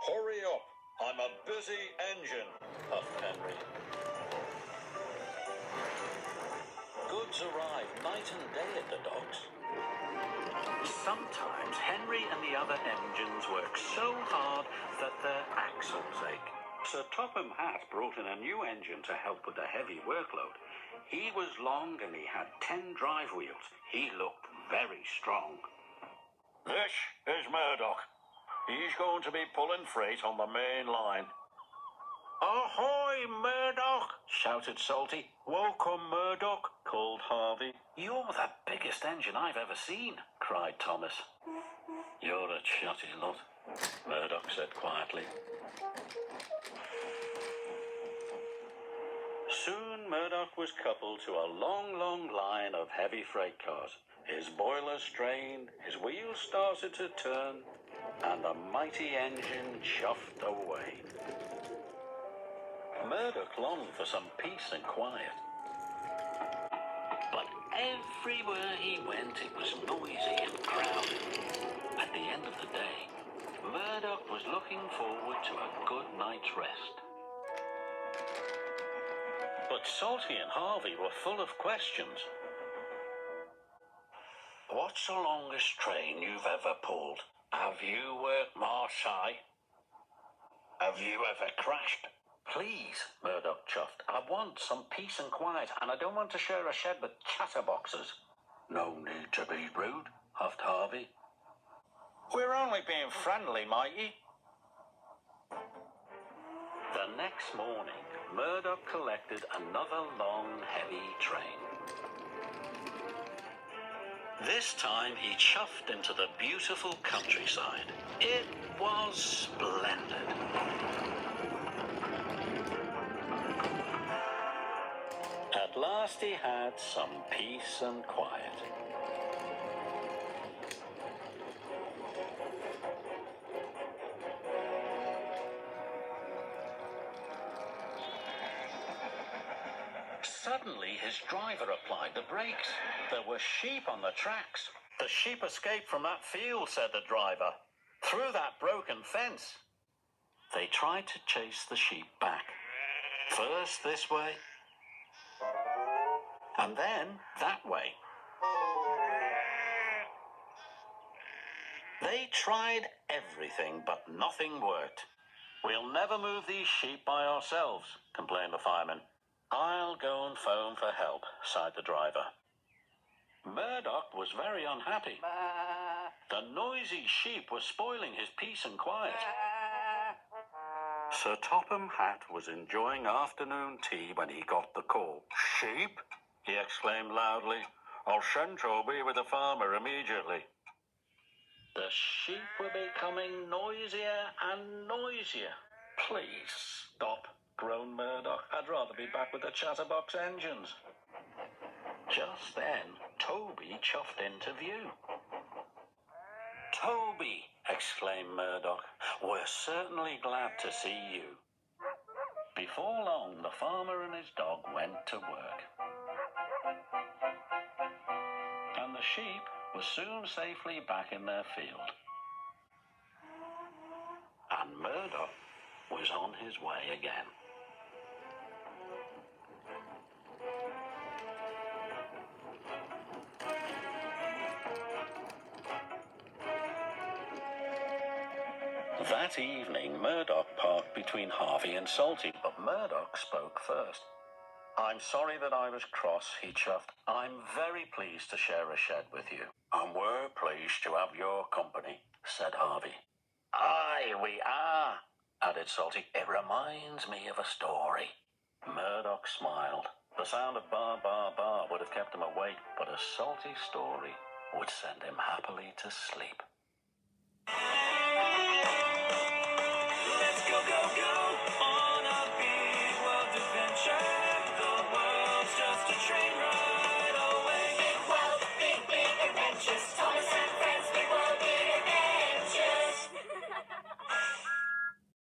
Hurry up, I'm a busy engine, puffed Henry. Goods arrive night and day at the docks. Sometimes Henry and the other engines work so hard that their axles ache. Sir Topham Hatt brought in a new engine to help with the heavy workload. He was long and he had 10 drive wheels. He looked very strong. This is Murdoch. He's going to be pulling freight on the main line. Ahoy, Murdoch! Shouted Salty. Welcome, Murdoch, called Harvey. You're the biggest engine I've ever seen, cried Thomas. You're a chatty lot, Murdoch said quietly. Soon Murdoch was coupled to a long, long line of heavy freight cars. His boiler strained, his wheels started to turn, and the mighty engine chuffed away. Murdoch longed for some peace and quiet. But everywhere he went, it was noisy and crowded. At the end of the day, Murdoch was looking forward to a good night's rest. But Salty and Harvey were full of questions. What's the longest train you've ever pulled? Have you worked Marseille? Have you ever crashed? Please, Murdoch chuffed. I want some peace and quiet, and I don't want to share a shed with chatterboxes. No need to be rude, huffed Harvey. We're only being friendly, matey. The next morning, Murdoch collected another long, heavy train. This time he chuffed into the beautiful countryside. It was splendid. At last he had some peace and quiet. Suddenly his driver applied the brakes. There were sheep on the tracks. The sheep escaped from that field, said the driver, through that broken fence. They tried to chase the sheep back. First this way, and then that way. They tried everything, but nothing worked. We'll never move these sheep by ourselves, complained the fireman. I'll go and phone for help, sighed the driver. Murdoch was very unhappy. The noisy sheep were spoiling his peace and quiet. Sir Topham Hatt was enjoying afternoon tea when he got the call. Sheep? He exclaimed loudly. I'll send Toby with the farmer immediately. The sheep were becoming noisier and noisier. Please stop, groaned Murdoch. I'd rather be back with the chatterbox engines. Just then, Toby chuffed into view. Toby, exclaimed Murdoch, we're certainly glad to see you. Before long, the farmer and his dog went to work. And the sheep were soon safely back in their field. And Murdoch was on his way again. That evening, Murdoch parked between Harvey and Salty, but Murdoch spoke first. I'm sorry that I was cross, he chuffed. I'm very pleased to share a shed with you. And we're pleased to have your company, said Harvey. Aye, we are, added Salty. It reminds me of a story. Murdoch smiled. The sound of bar, bar, bar would have kept him awake, but a salty story would send him happily to sleep.